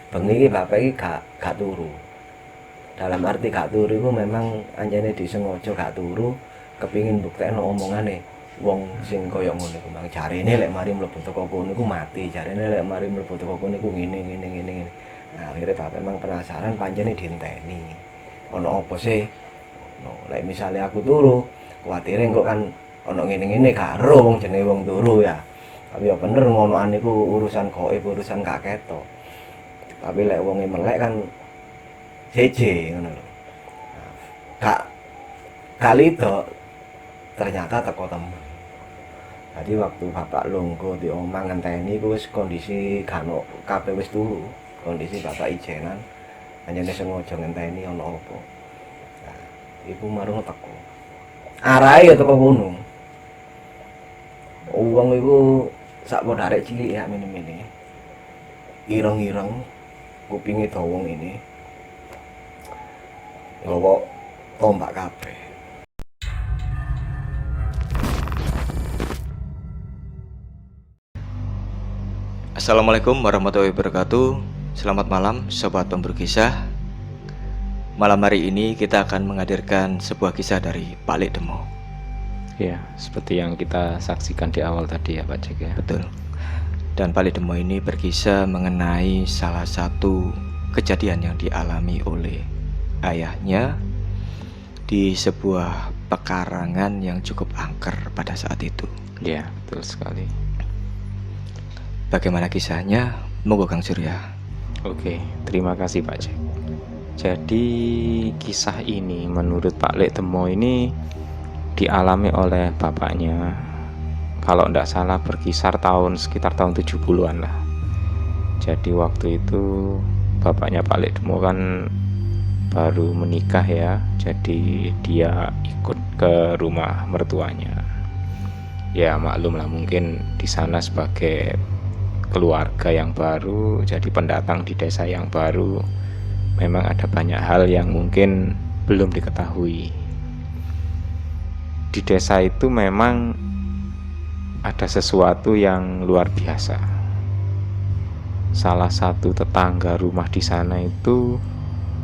bengi iki bapak iki gak turu. Dalam arti gak turu iku memang anjane disengaja gak turu kepingin mbuktekno omongane wong sing kaya ngono iku. Mang jarene lek mari mlebu teko kono iku mati, jarene lek mari mlebu teko kono iku ngene ngene ngene ngene. Nah, akhirnya bapak memang penasaran pancene dienteni. Ono apa sih? No, lek misale aku turu, kuwatire engko kan ono ngene-ngene gak ero wong jenenge wong turu ya. Tapi ya bener ngonoan iku urusan gaib, urusan gak ketok. Tapi lek wonge melek kan jeje ngono lho. Gak kali itu ternyata teko temen. Jadi waktu bapak lungguh di omah ngenteni iku wis kondisi gak ono kabeh wis turu. Kondisi bapak ijenan anjene sengaja ngenteni ono apa. Nah, iku marung teko. Arahe ya teko kono. Wong iku sak podare cilik ya mene-mene. Ireng-ireng kupinge dawa ngene. Nggawa tombak kabeh. Assalamualaikum warahmatullahi wabarakatuh. Selamat malam sobat pemburu kisah. Malam hari ini kita akan menghadirkan sebuah kisah dari Pak Lek Demo. Ya, seperti yang kita saksikan di awal tadi ya Pak Cek ya. Betul. Dan Pak Lek Demo ini berkisah mengenai salah satu kejadian yang dialami oleh ayahnya di sebuah pekarangan yang cukup angker pada saat itu. Ya, betul sekali. Bagaimana kisahnya? Monggo Kang Surya. Oke, terima kasih Pak Cek. Jadi kisah ini menurut Pak Lek Demo ini dialami oleh bapaknya, kalau tidak salah berkisar sekitar tahun 70-an lah. Jadi waktu itu bapaknya Pak Lek Demo kan baru menikah ya, jadi dia ikut ke rumah mertuanya. Ya maklum lah, mungkin di sana sebagai keluarga yang baru, jadi pendatang di desa yang baru, memang ada banyak hal yang mungkin belum diketahui. Di desa itu memang ada sesuatu yang luar biasa. Salah satu tetangga rumah di sana itu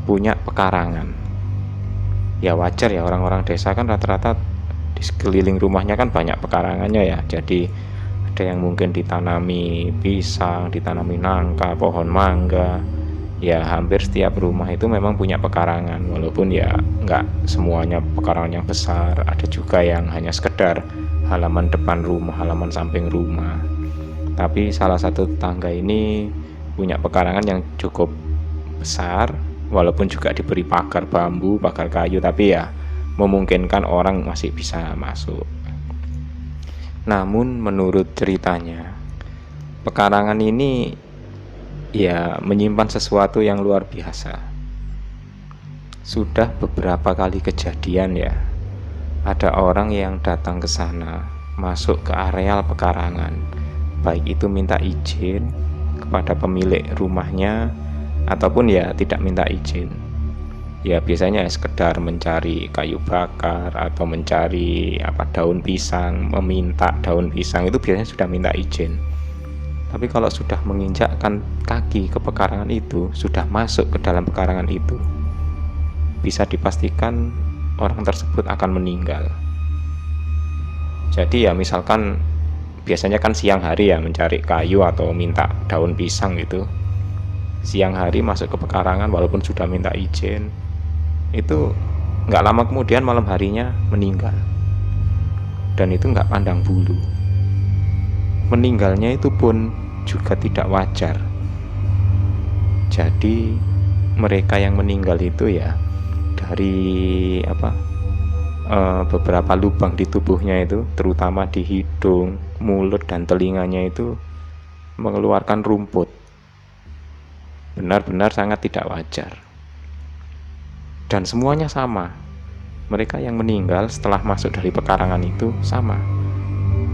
punya pekarangan. Ya wajar ya, orang-orang desa kan rata-rata di sekeliling rumahnya kan banyak pekarangannya ya. Jadi ada yang mungkin ditanami pisang, ditanami nangka, pohon mangga. Ya hampir setiap rumah itu memang punya pekarangan, walaupun ya nggak semuanya pekarangan yang besar. Ada juga yang hanya sekedar halaman depan rumah, halaman samping rumah. Tapi salah satu tetangga ini punya pekarangan yang cukup besar, walaupun juga diberi pagar bambu, pagar kayu, tapi ya memungkinkan orang masih bisa masuk. Namun menurut ceritanya, pekarangan ini ya menyimpan sesuatu yang luar biasa. Sudah beberapa kali kejadian ya, ada orang yang datang ke sana, masuk ke areal pekarangan, baik itu minta izin kepada pemilik rumahnya ataupun ya tidak minta izin. Ya biasanya sekedar mencari kayu bakar atau mencari daun pisang, meminta daun pisang, itu biasanya sudah minta izin. Tapi kalau sudah menginjakkan kaki ke pekarangan itu, sudah masuk ke dalam pekarangan itu, bisa dipastikan orang tersebut akan meninggal. Jadi ya misalkan biasanya kan siang hari ya mencari kayu atau minta daun pisang gitu. Siang hari masuk ke pekarangan walaupun sudah minta izin, itu nggak lama kemudian malam harinya meninggal. Dan itu nggak pandang bulu. Meninggalnya itu pun juga tidak wajar. Jadi mereka yang meninggal itu ya dari beberapa lubang di tubuhnya itu, terutama di hidung, mulut dan telinganya itu mengeluarkan rumput. Benar-benar sangat tidak wajar. Dan semuanya sama. Mereka yang meninggal setelah masuk dari pekarangan itu sama.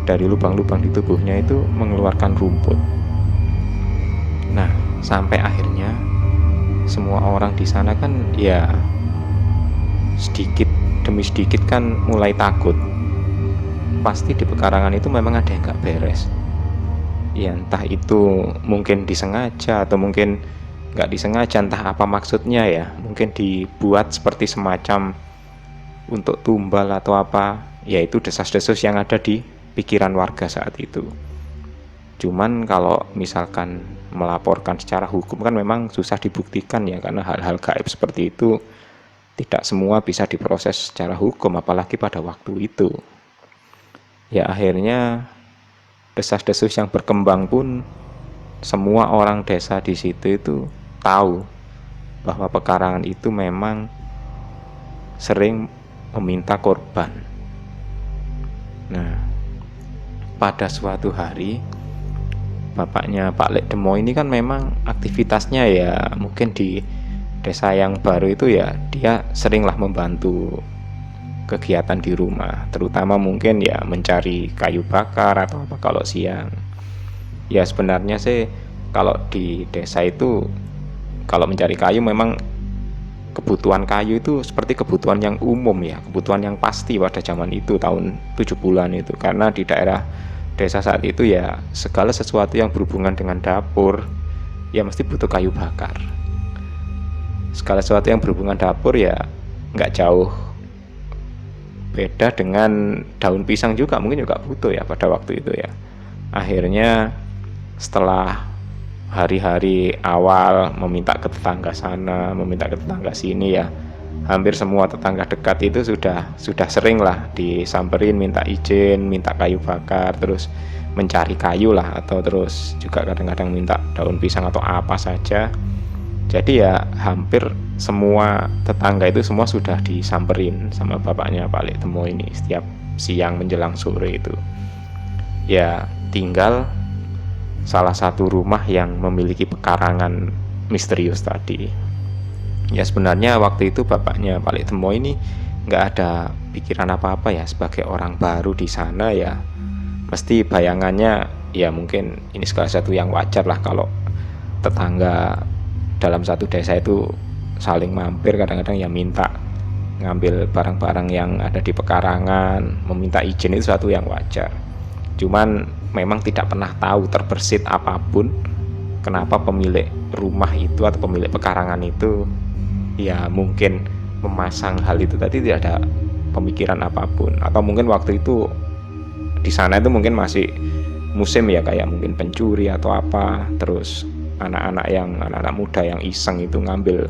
Dari lubang-lubang di tubuhnya itu mengeluarkan rumput. Nah, sampai akhirnya semua orang di sana kan ya sedikit demi sedikit kan mulai takut. Pasti di pekarangan itu memang ada yang gak beres. Ya entah itu mungkin disengaja atau mungkin nggak disengaja, entah apa maksudnya ya, mungkin dibuat seperti semacam untuk tumbal atau apa, yaitu desas-desus yang ada di pikiran warga saat itu. Cuman kalau misalkan melaporkan secara hukum kan memang susah dibuktikan ya, karena hal-hal gaib seperti itu tidak semua bisa diproses secara hukum, apalagi pada waktu itu. Ya akhirnya desas-desus yang berkembang pun semua orang desa di situ itu tahu bahwa pekarangan itu memang sering meminta korban. Nah, pada suatu hari bapaknya Pak Lek Demo ini kan memang aktivitasnya ya mungkin di desa yang baru itu ya dia seringlah membantu kegiatan di rumah, terutama mungkin ya mencari kayu bakar atau apa kalau siang. Ya sebenarnya sih kalau di desa itu kalau mencari kayu memang kebutuhan kayu itu seperti kebutuhan yang umum ya, kebutuhan yang pasti pada zaman itu tahun 70-an itu, karena di daerah desa saat itu ya segala sesuatu yang berhubungan dengan dapur ya mesti butuh kayu bakar. Segala sesuatu yang berhubungan dapur ya nggak jauh beda dengan daun pisang juga, mungkin juga butuh ya pada waktu itu ya. Akhirnya setelah hari-hari awal meminta ke tetangga sana, meminta ke tetangga sini ya, hampir semua tetangga dekat itu sudah sering lah disamperin, minta izin, minta kayu bakar, terus mencari kayu lah, atau terus juga kadang-kadang minta daun pisang atau apa saja. Jadi ya hampir semua tetangga itu semua sudah disamperin sama bapaknya Pak Lek Demo ini setiap siang menjelang sore itu. Ya tinggal salah satu rumah yang memiliki pekarangan misterius tadi. Ya sebenarnya waktu itu bapaknya Pak Lek Demo ini nggak ada pikiran apa-apa ya, sebagai orang baru di sana ya mesti bayangannya ya mungkin ini salah satu yang wajar lah kalau tetangga dalam satu desa itu saling mampir, kadang-kadang ya minta ngambil barang-barang yang ada di pekarangan, meminta izin itu suatu yang wajar. Cuman memang tidak pernah tahu terbersit apapun kenapa pemilik rumah itu atau pemilik pekarangan itu ya mungkin memasang hal itu tadi, tidak ada pemikiran apapun. Atau mungkin waktu itu di sana itu mungkin masih musim ya, kayak mungkin pencuri atau apa, terus anak-anak muda yang iseng itu ngambil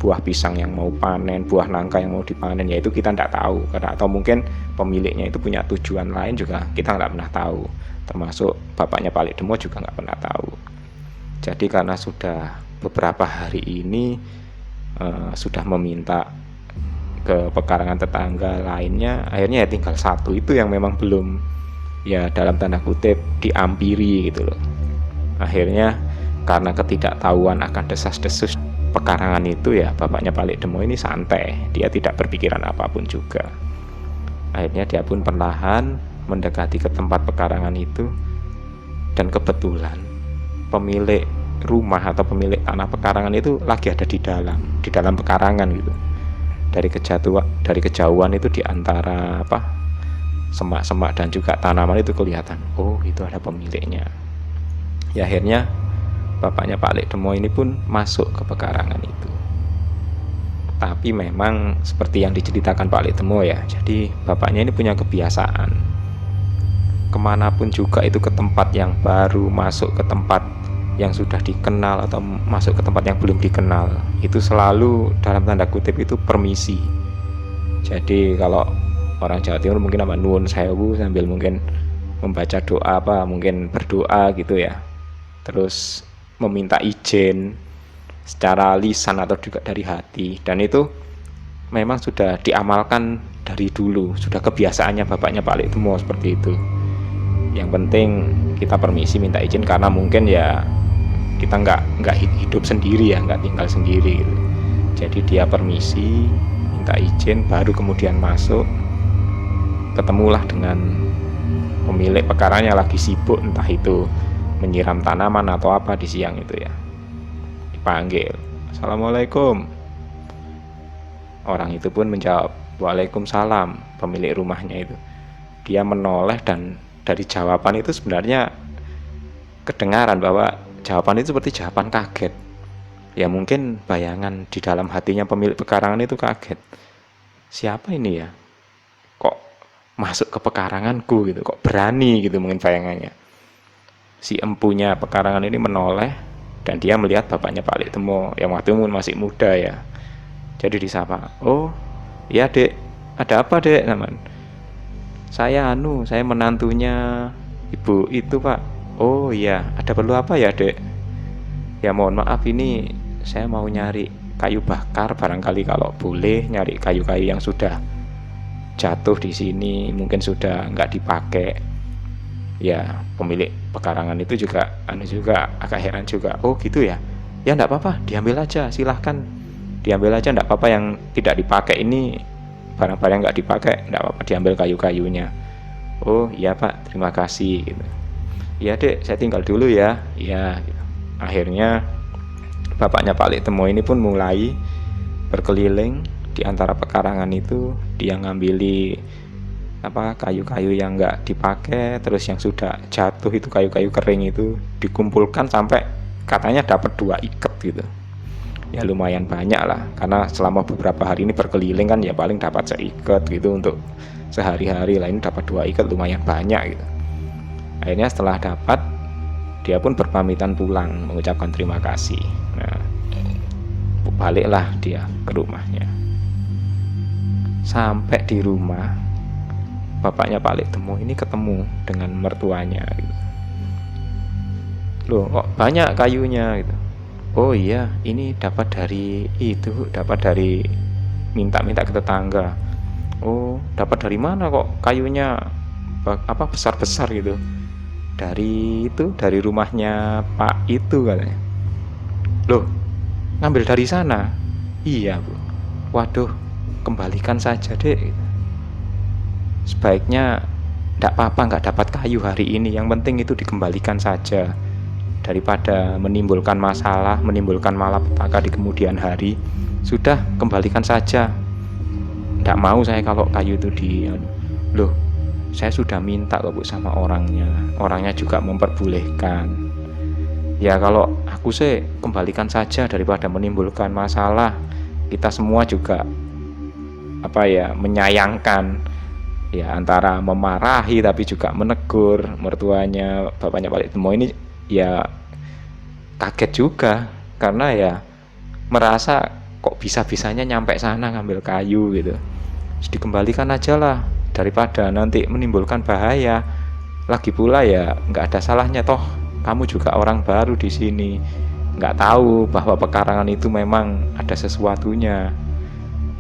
buah pisang yang mau panen, buah nangka yang mau dipanen, ya itu kita tidak tahu. Atau mungkin pemiliknya itu punya tujuan lain juga kita nggak pernah tahu. Termasuk bapaknya Pak Lek Demo juga nggak pernah tahu. Jadi karena sudah beberapa hari ini sudah meminta ke pekarangan tetangga lainnya, akhirnya ya tinggal satu itu yang memang belum ya dalam tanda kutip diampiri gitu loh. Akhirnya karena ketidaktahuan akan desas-desus pekarangan itu ya bapaknya Pak Lek Demo ini santai, dia tidak berpikiran apapun juga. Akhirnya dia pun perlahan mendekati ke tempat pekarangan itu, dan kebetulan pemilik rumah atau pemilik tanah pekarangan itu lagi ada di dalam pekarangan gitu. Dari kejauhan itu di antara semak-semak dan juga tanaman itu kelihatan, oh itu ada pemiliknya. Ya akhirnya bapaknya Pak Lek Demo ini pun masuk ke pekarangan itu. Tapi memang seperti yang diceritakan Pak Lek Demo ya, jadi bapaknya ini punya kebiasaan kemanapun juga itu, ke tempat yang baru, masuk ke tempat yang sudah dikenal atau masuk ke tempat yang belum dikenal, itu selalu dalam tanda kutip itu permisi. Jadi kalau orang Jawa Timur mungkin apa, nuwun sewu, sambil mungkin membaca doa mungkin berdoa gitu ya, terus meminta izin secara lisan atau juga dari hati. Dan itu memang sudah diamalkan dari dulu, sudah kebiasaannya bapaknya Pak Lek Demo seperti itu. Yang penting kita permisi, minta izin, karena mungkin ya kita nggak hidup sendiri ya, nggak tinggal sendiri gitu. Jadi dia permisi, minta izin, baru kemudian masuk. Ketemulah dengan pemilik pekarangan yang lagi sibuk, entah itu menyiram tanaman atau apa di siang itu ya. Dipanggil, "Assalamualaikum." Orang itu pun menjawab, "Waalaikumsalam." Pemilik rumahnya itu, dia menoleh, dan dari jawaban itu sebenarnya kedengaran bahwa jawaban itu seperti jawaban kaget. Ya mungkin bayangan di dalam hatinya pemilik pekarangan itu kaget. Siapa ini ya? Kok masuk ke pekaranganku gitu? Kok berani gitu mungkin bayangannya. Si empunya pekarangan ini menoleh dan dia melihat bapaknya Pak Lik Temo yang waktu itu masih muda ya. Jadi disapa, "Oh, iya Dek, ada apa Dek?" Naman. Saya menantunya Ibu itu Pak. "Oh iya, ada perlu apa ya Dek?" "Ya mohon maaf, ini saya mau nyari kayu bakar, barangkali kalau boleh nyari kayu-kayu yang sudah jatuh di sini, mungkin sudah nggak dipakai." Ya pemilik pekarangan itu juga agak heran juga. "Oh gitu ya, ya nggak apa-apa, diambil aja, silahkan diambil aja, nggak apa-apa, yang tidak dipakai ini barang-barang nggak dipakai, nggak apa-apa, diambil kayu-kayunya." "Oh iya Pak, terima kasih," gitu. "Iya Dek, saya tinggal dulu ya." "Iya," gitu. Akhirnya bapaknya Pak Lik Temo ini pun mulai berkeliling di antara pekarangan itu, dia ngambil kayu-kayu yang nggak dipakai, terus yang sudah jatuh itu kayu-kayu kering itu dikumpulkan sampai katanya dapat 2 ikat gitu. Ya lumayan banyak lah, karena selama beberapa hari ini berkeliling kan ya paling dapat seikat gitu untuk sehari-hari lah, ini dapat 2 ikat lumayan banyak gitu. Akhirnya setelah dapat, dia pun berpamitan pulang mengucapkan terima kasih. Nah, baliklah dia ke rumahnya. Sampai di rumah, bapaknya Pak Lik Temo ini ketemu dengan mertuanya gitu. "Loh, kok banyak kayunya?" gitu. "Oh iya, ini dapat dari minta-minta ke tetangga." "Oh, dapat dari mana kok kayunya besar-besar gitu?" Dari rumahnya Pak itu," katanya. "Loh, ngambil dari sana?" "Iya Bu." "Waduh, kembalikan saja Dek, gitu. Sebaiknya tidak apa-apa nggak dapat kayu hari ini, yang penting itu dikembalikan saja, daripada menimbulkan masalah, menimbulkan malapetaka di kemudian hari. Sudah, kembalikan saja. Tidak mau saya kalau kayu itu Loh, saya sudah minta kok Bu sama orangnya juga memperbolehkan. Ya kalau aku sih kembalikan saja daripada menimbulkan masalah. Kita semua juga menyayangkan, ya antara memarahi tapi juga menegur." Mertuanya bapaknya Pak Lik Temo ini ya kaget juga, karena ya merasa kok bisa-bisanya nyampe sana ngambil kayu gitu. "Terus dikembalikan aja lah, daripada nanti menimbulkan bahaya. Lagi pula ya nggak ada salahnya, toh kamu juga orang baru di sini, nggak tahu bahwa pekarangan itu memang ada sesuatunya.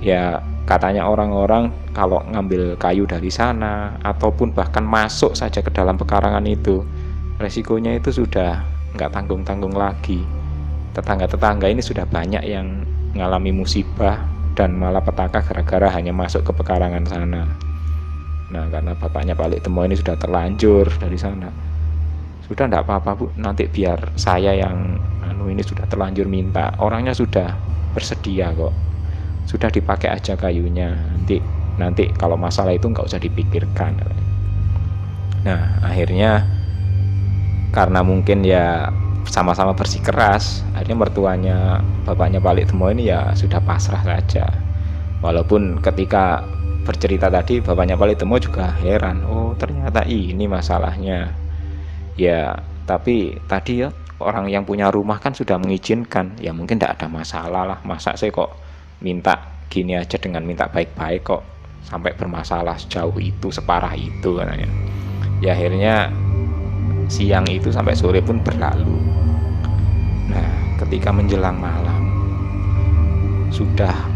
Ya katanya orang-orang kalau ngambil kayu dari sana ataupun bahkan masuk saja ke dalam pekarangan itu, resikonya itu sudah nggak tanggung-tanggung lagi. Tetangga-tetangga ini sudah banyak yang mengalami musibah dan malapetaka gara-gara hanya masuk ke pekarangan sana." Nah karena bapaknya Pak Lik Temo ini sudah terlanjur dari sana, "Sudah enggak apa-apa Bu, nanti biar saya yang ini sudah terlanjur minta, orangnya sudah bersedia kok. Sudah dipakai aja kayunya, nanti kalau masalah itu nggak usah dipikirkan." Nah akhirnya karena mungkin ya sama-sama bersikeras, akhirnya mertuanya bapaknya Pak Lik Temo ini ya sudah pasrah saja. Walaupun ketika bercerita tadi, bapaknya Pak Lik Temo juga heran, "Oh ternyata ini masalahnya." Ya tapi tadi ya orang yang punya rumah kan sudah mengizinkan, ya mungkin tidak ada masalah lah. Masa saya kok minta gini aja dengan minta baik-baik kok sampai bermasalah sejauh itu, separah itu katanya. Ya akhirnya siang itu sampai sore pun berlalu. Nah ketika menjelang malam,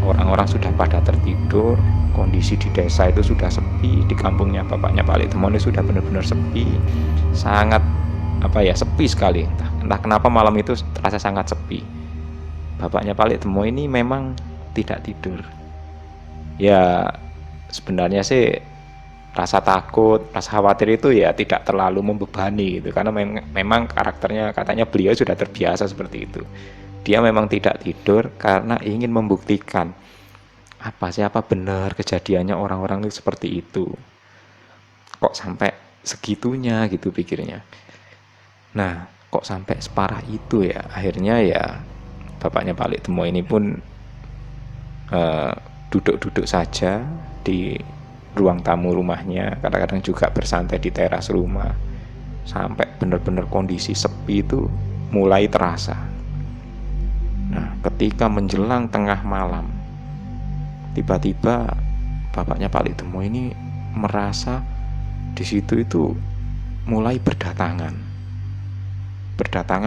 orang-orang sudah pada tertidur, kondisi di desa itu sudah sepi, di kampungnya bapaknya Pak Lik Temo ini sudah benar-benar sepi, sangat sepi sekali. Entah kenapa malam itu terasa sangat sepi. Bapaknya Pak Lik Temo ini memang tidak tidur. Ya sebenarnya sih rasa takut, rasa khawatir itu ya tidak terlalu membebani gitu, karena memang karakternya, katanya beliau sudah terbiasa seperti itu. Dia memang tidak tidur karena ingin membuktikan siapa benar kejadiannya orang-orang itu seperti itu. Kok sampai segitunya gitu pikirnya. Nah kok sampai separah itu ya. Akhirnya ya bapaknya Pak Lik Temo ini pun duduk-duduk saja di ruang tamu rumahnya, kadang-kadang juga bersantai di teras rumah, sampai benar-benar kondisi sepi itu mulai terasa. Nah, ketika menjelang tengah malam, tiba-tiba bapaknya Pak Lik Temo ini merasa di situ itu mulai berdatangan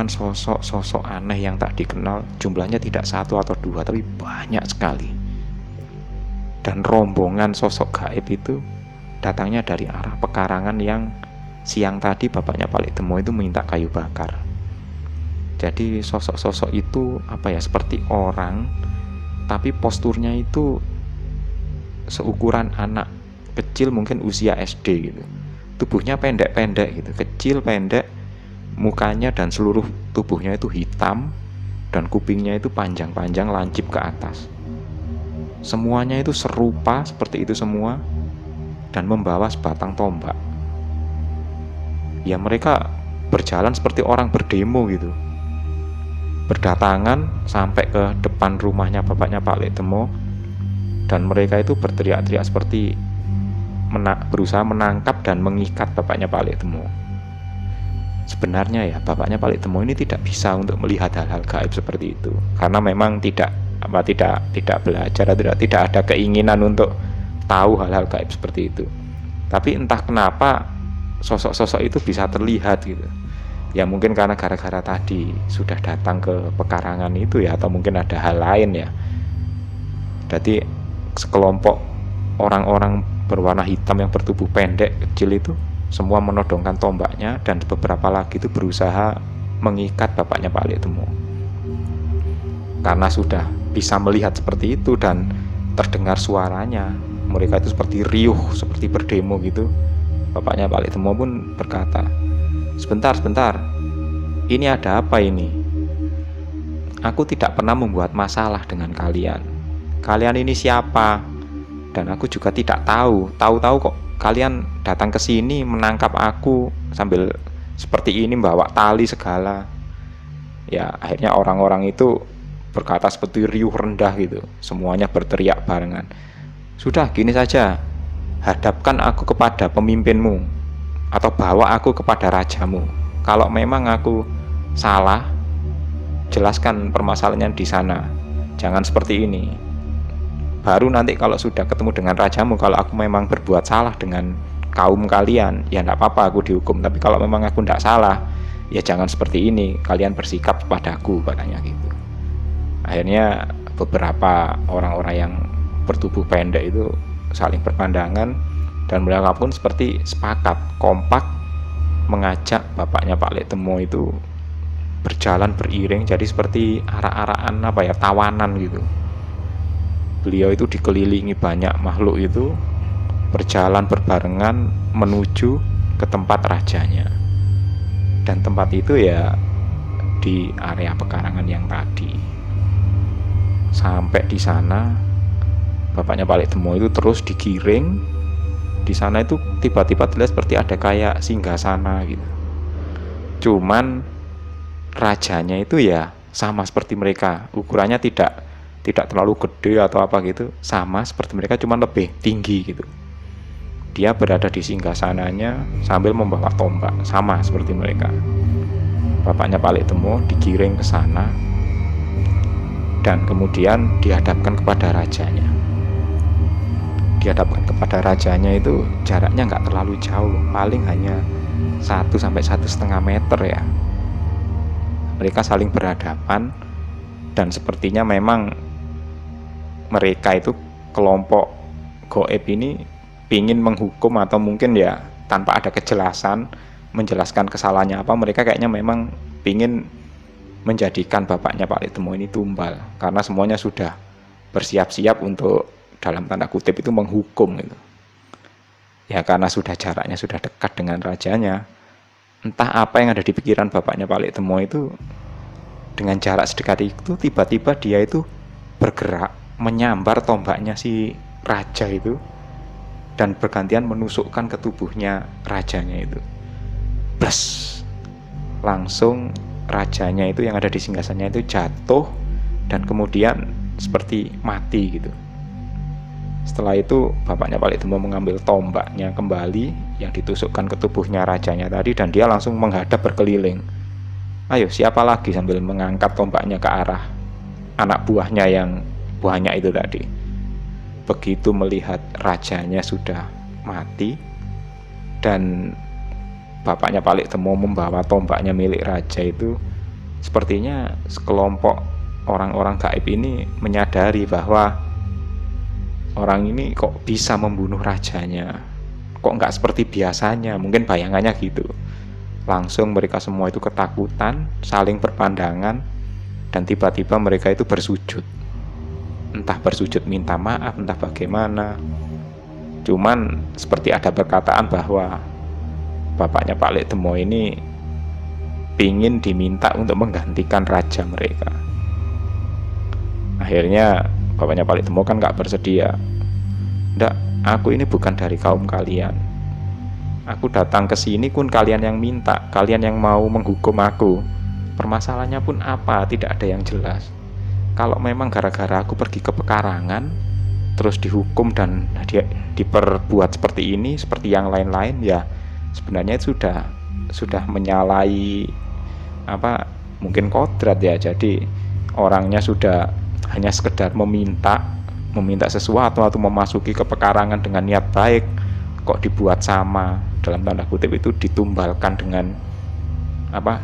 sosok-sosok aneh yang tak dikenal. Jumlahnya tidak satu atau dua, tapi banyak sekali. Dan rombongan sosok gaib itu datangnya dari arah pekarangan yang siang tadi bapaknya Pak Lik Temo itu minta kayu bakar. Jadi sosok-sosok itu seperti orang, tapi posturnya itu seukuran anak kecil, mungkin usia SD gitu. Tubuhnya pendek-pendek gitu, kecil, pendek, mukanya dan seluruh tubuhnya itu hitam, dan kupingnya itu panjang-panjang lancip ke atas. Semuanya itu serupa seperti itu semua, dan membawa sebatang tombak. Ya, mereka berjalan seperti orang berdemo gitu, berdatangan sampai ke depan rumahnya bapaknya Pak Lik Temo, dan mereka itu berteriak-teriak seperti berusaha menangkap dan mengikat bapaknya Pak Lik Temo. Sebenarnya ya, bapaknya Pak Lik Temo ini tidak bisa untuk melihat hal-hal gaib seperti itu, karena memang tidak belajar, tidak ada keinginan untuk tahu hal-hal gaib seperti itu. Tapi entah kenapa sosok-sosok itu bisa terlihat gitu. Ya mungkin karena gara-gara tadi sudah datang ke pekarangan itu ya, atau mungkin ada hal lain ya. Jadi sekelompok orang-orang berwarna hitam yang bertubuh pendek kecil itu semua menodongkan tombaknya, dan beberapa lagi itu berusaha mengikat bapaknya Pak Lik Temo. Karena sudah bisa melihat seperti itu dan terdengar suaranya, mereka itu seperti riuh, seperti berdemo gitu. Bapaknya Pak Lik Temo pun berkata, sebentar, ini ada apa ini? Aku tidak pernah membuat masalah dengan kalian. Kalian ini siapa? Dan aku juga tidak tahu kok kalian datang ke sini menangkap aku sambil seperti ini, bawa tali segala. Ya akhirnya orang-orang itu berkata seperti riuh rendah gitu, semuanya berteriak barengan. Sudah, gini saja, hadapkan aku kepada pemimpinmu, atau bawa aku kepada rajamu. Kalau memang aku salah, jelaskan permasalahannya di sana, jangan seperti ini. Baru nanti kalau sudah ketemu dengan rajamu, kalau aku memang berbuat salah dengan kaum kalian, ya tidak apa-apa aku dihukum. Tapi kalau memang aku tidak salah, ya jangan seperti ini, kalian bersikap kepadaku, katanya gitu. Akhirnya beberapa orang-orang yang bertubuh pendek itu saling berpandangan, dan mereka pun seperti sepakat, kompak, mengajak bapaknya Pak Lik Temo itu berjalan beriring, jadi seperti arak-arakan tawanan gitu. Beliau itu dikelilingi banyak makhluk itu, berjalan berbarengan menuju ke tempat rajanya. Dan tempat itu ya di area pekarangan yang tadi. Sampai di sana, bapaknya Pak Lik Temo itu terus digiring. Di sana itu tiba-tiba terlihat seperti ada kayak singgasana gitu. Cuman rajanya itu ya sama seperti mereka, ukurannya tidak terlalu gede atau apa gitu, sama seperti mereka, cuman lebih tinggi gitu. Dia berada di singgasananya sambil membawa tombak, sama seperti mereka. Bapaknya Pak Lik Temo digiring ke sana dan kemudian dihadapkan kepada rajanya. Dihadapkan kepada rajanya itu jaraknya nggak terlalu jauh, paling hanya 1 sampai 1,5 meter ya. Mereka saling berhadapan, dan sepertinya memang mereka itu kelompok gaib ini pingin menghukum, atau mungkin ya tanpa ada kejelasan menjelaskan kesalahannya apa. Mereka kayaknya memang pingin menjadikan bapaknya Pak Lik Temo ini tumbal, karena semuanya sudah bersiap-siap untuk dalam tanda kutip itu menghukum gitu. Ya karena sudah jaraknya sudah dekat dengan rajanya, entah apa yang ada di pikiran bapaknya Pak Lik Temo itu, dengan jarak sedekat itu tiba-tiba dia itu bergerak menyambar tombaknya si raja itu, dan bergantian menusukkan ke tubuhnya rajanya itu. Blas, langsung rajanya itu yang ada di singgasananya itu jatuh dan kemudian seperti mati gitu. Setelah itu bapaknya Palik Demo mengambil tombaknya kembali yang ditusukkan ke tubuhnya rajanya tadi, dan dia langsung menghadap berkeliling. Ayo siapa lagi, sambil mengangkat tombaknya ke arah anak buahnya yang banyak itu tadi. Begitu melihat rajanya sudah mati dan bapaknya Palik Demo membawa tombaknya milik raja itu, sepertinya sekelompok orang-orang gaib ini menyadari bahwa orang ini kok bisa membunuh rajanya, kok nggak seperti biasanya, mungkin bayangannya gitu. Langsung mereka semua itu ketakutan, saling berpandangan, dan tiba-tiba mereka itu bersujud. Entah bersujud minta maaf, entah bagaimana. Cuman seperti ada perkataan bahwa bapaknya Palik Demo ini pingin diminta untuk menggantikan raja mereka. Akhirnya bapaknya Palik Demo kan gak bersedia. Ndak, aku ini bukan dari kaum kalian. Aku datang ke sini pun kalian yang minta, kalian yang mau menghukum aku. Permasalahannya pun apa, tidak ada yang jelas. Kalau memang gara-gara aku pergi ke pekarangan, terus dihukum dan diperbuat seperti ini, seperti yang lain-lain, ya sebenarnya itu sudah menyalahi mungkin kodrat ya. Jadi orangnya sudah hanya sekedar meminta sesuatu atau memasuki ke pekarangan dengan niat baik, kok dibuat sama, dalam tanda kutip itu ditumbalkan dengan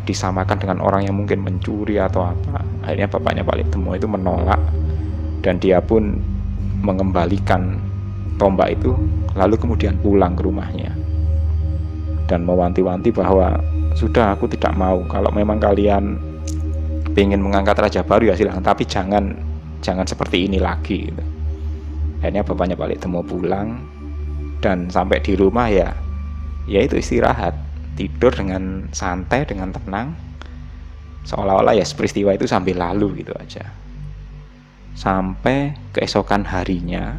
disamakan dengan orang yang mungkin mencuri atau apa. Akhirnya bapaknya Palik Demo itu menolak, dan dia pun mengembalikan tombak itu, lalu kemudian pulang ke rumahnya dan mewanti-wanti bahwa sudah, aku tidak mau, kalau memang kalian ingin mengangkat raja baru ya silahkan, tapi jangan seperti ini lagi gitu. Akhirnya bapaknya Palik Demo pulang, dan sampai di rumah ya itu istirahat, tidur dengan santai, dengan tenang, seolah-olah ya peristiwa itu sambil lalu gitu aja. Sampai keesokan harinya,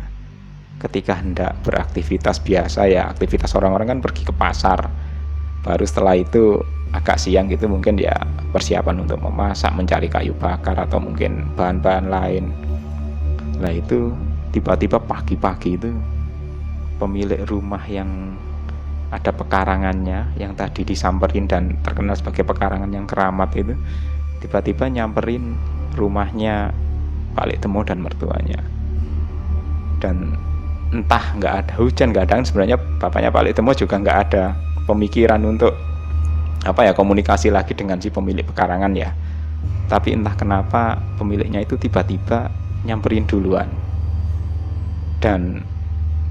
ketika hendak beraktivitas biasa ya, aktivitas orang-orang kan pergi ke pasar, baru setelah itu agak siang gitu mungkin ya persiapan untuk memasak, mencari kayu bakar atau mungkin bahan-bahan lain. Nah itu tiba-tiba pagi-pagi itu pemilik rumah yang ada pekarangannya, yang tadi disamperin dan terkenal sebagai pekarangan yang keramat itu, tiba-tiba nyamperin rumahnya Palik Demo dan mertuanya. Dan entah nggak ada hujan, nggak ada, sebenarnya bapaknya Palik Demo juga nggak ada pemikiran untuk komunikasi lagi dengan si pemilik pekarangan ya. Tapi entah kenapa pemiliknya itu tiba-tiba nyamperin duluan, dan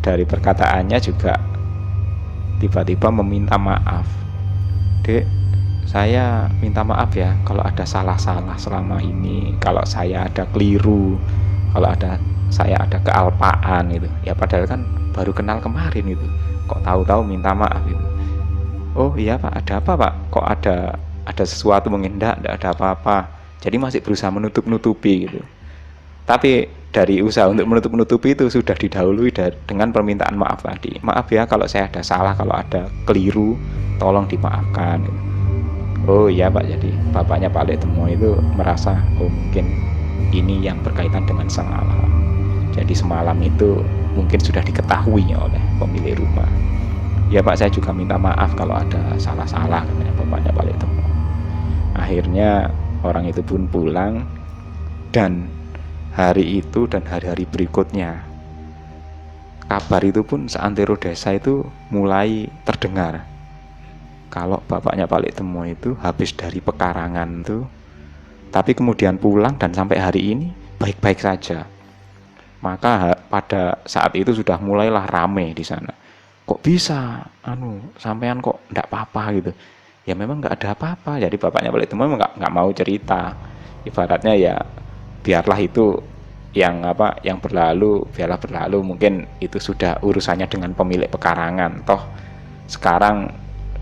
dari perkataannya juga tiba-tiba meminta maaf. Dek, saya minta maaf ya kalau ada salah-salah selama ini, kalau saya ada keliru, kalau saya ada kealpaan gitu. Ya padahal kan baru kenal kemarin itu, kok tahu-tahu minta maaf gitu. Oh iya Pak, ada apa Pak? Kok ada sesuatu? Mungkin enggak ada apa-apa. Jadi masih berusaha menutup-nutupi gitu. Tapi dari usaha untuk menutup-nutupi itu sudah didahului dengan permintaan maaf tadi. Maaf ya kalau saya ada salah, kalau ada keliru, tolong dimaafkan. Oh iya Pak, jadi bapaknya Palik Demo itu merasa mungkin ini yang berkaitan dengan semalam. Jadi semalam itu mungkin sudah diketahui oleh pemilik rumah. Ya Pak, saya juga minta maaf kalau ada salah-salah, katanya bapaknya Palik Demo. Akhirnya orang itu pun pulang, dan hari itu dan hari-hari berikutnya kabar itu pun seantero desa itu mulai terdengar kalau bapaknya Palik Demo itu habis dari pekarangan itu, tapi kemudian pulang dan sampai hari ini baik-baik saja. Maka pada saat itu sudah mulailah rame di sana. Kok bisa sampean kok enggak apa-apa gitu. Ya memang enggak ada apa-apa. Jadi bapaknya Palik Demo memang enggak mau cerita. Ibaratnya ya biarlah itu yang berlalu, biarlah berlalu, mungkin itu sudah urusannya dengan pemilik pekarangan. Toh sekarang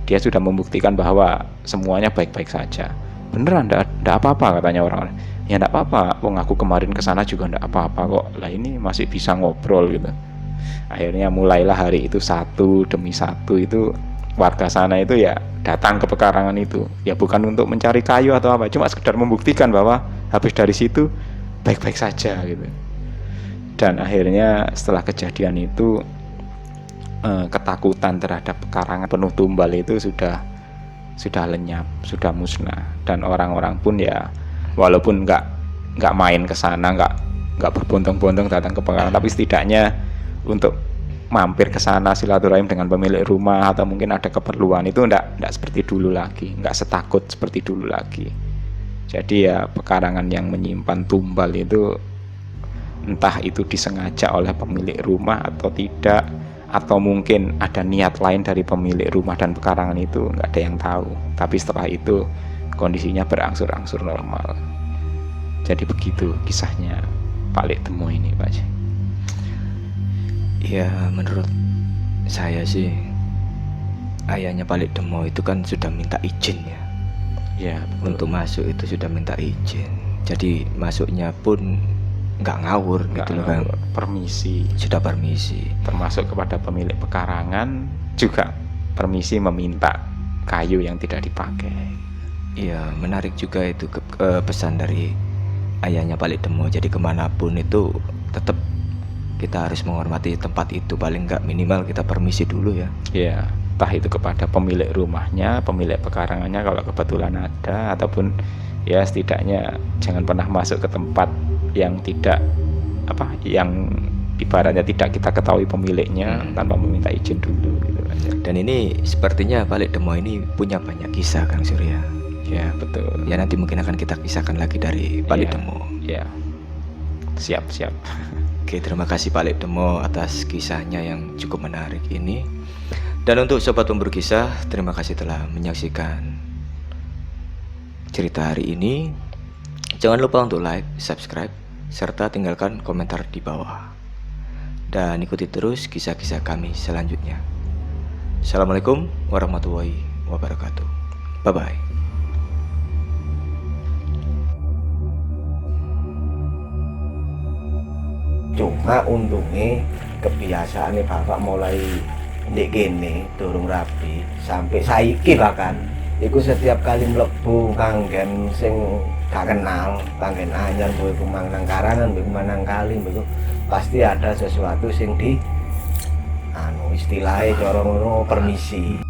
dia sudah membuktikan bahwa semuanya baik-baik saja. Beneran enggak apa-apa, katanya orang-orang. Ya enggak apa-apa, wong aku kemarin kesana juga enggak apa-apa kok. Lah ini masih bisa ngobrol gitu. Akhirnya mulailah hari itu satu demi satu itu warga sana itu ya datang ke pekarangan itu. Ya bukan untuk mencari kayu atau apa, cuma sekedar membuktikan bahwa habis dari situ baik-baik saja gitu. Dan akhirnya setelah kejadian itu ketakutan terhadap pekarangan penuh tumbal itu sudah lenyap, sudah musnah. Dan orang-orang pun ya walaupun nggak main ke sana, nggak berbondong-bondong datang ke pekarangan, tapi setidaknya untuk mampir ke sana silaturahim dengan pemilik rumah atau mungkin ada keperluan itu nggak seperti dulu lagi, nggak setakut seperti dulu lagi. Jadi ya pekarangan yang menyimpan tumbal itu entah itu disengaja oleh pemilik rumah atau tidak, atau mungkin ada niat lain dari pemilik rumah dan pekarangan itu, nggak ada yang tahu. Tapi setelah itu kondisinya berangsur-angsur normal. Jadi begitu kisahnya Pak Lek Temo ini, Pak. Ya menurut saya sih ayahnya Pak Lek Temo itu kan sudah minta izin ya. Ya, betul. Untuk masuk itu sudah minta izin. Jadi masuknya pun nggak ngawur Nggak gitu loh kan. ngawur, permisi. Sudah permisi. Termasuk kepada pemilik pekarangan juga permisi meminta kayu yang tidak dipakai. Iya, menarik juga itu pesan dari ayahnya Pak Lek Temo. Jadi kemanapun itu tetap kita harus menghormati tempat itu, paling nggak minimal kita permisi dulu ya. Ya, entah itu kepada pemilik rumahnya, pemilik pekarangannya kalau kebetulan ada, ataupun ya setidaknya jangan pernah masuk ke tempat yang tidak yang ibaratnya tidak kita ketahui pemiliknya tanpa meminta izin dulu gitu aja. Dan ini sepertinya Pak Lek Temo ini punya banyak kisah, Kang Surya. Ya, betul. Ya nanti mungkin akan kita kisahkan lagi dari Pak Lek Temo. Ya. Siap. Oke, terima kasih Pak Lek Temo atas kisahnya yang cukup menarik ini. Dan untuk sobat pemburu kisah, terima kasih telah menyaksikan cerita hari ini. Jangan lupa untuk like, subscribe, serta tinggalkan komentar di bawah. Dan ikuti terus kisah-kisah kami selanjutnya. Assalamualaikum warahmatullahi wabarakatuh. Bye-bye. Cuma untungnya kebiasaannya bapak mulai ndek kene durung rapi sampai saiki bahkan iku setiap kali mlebu kanggen sing gak kenal, kanggen anyar mbok iku mang nang karangan, mbok mang nang kali, mbok pasti ada sesuatu sing di istilahnya cara ngono permisi.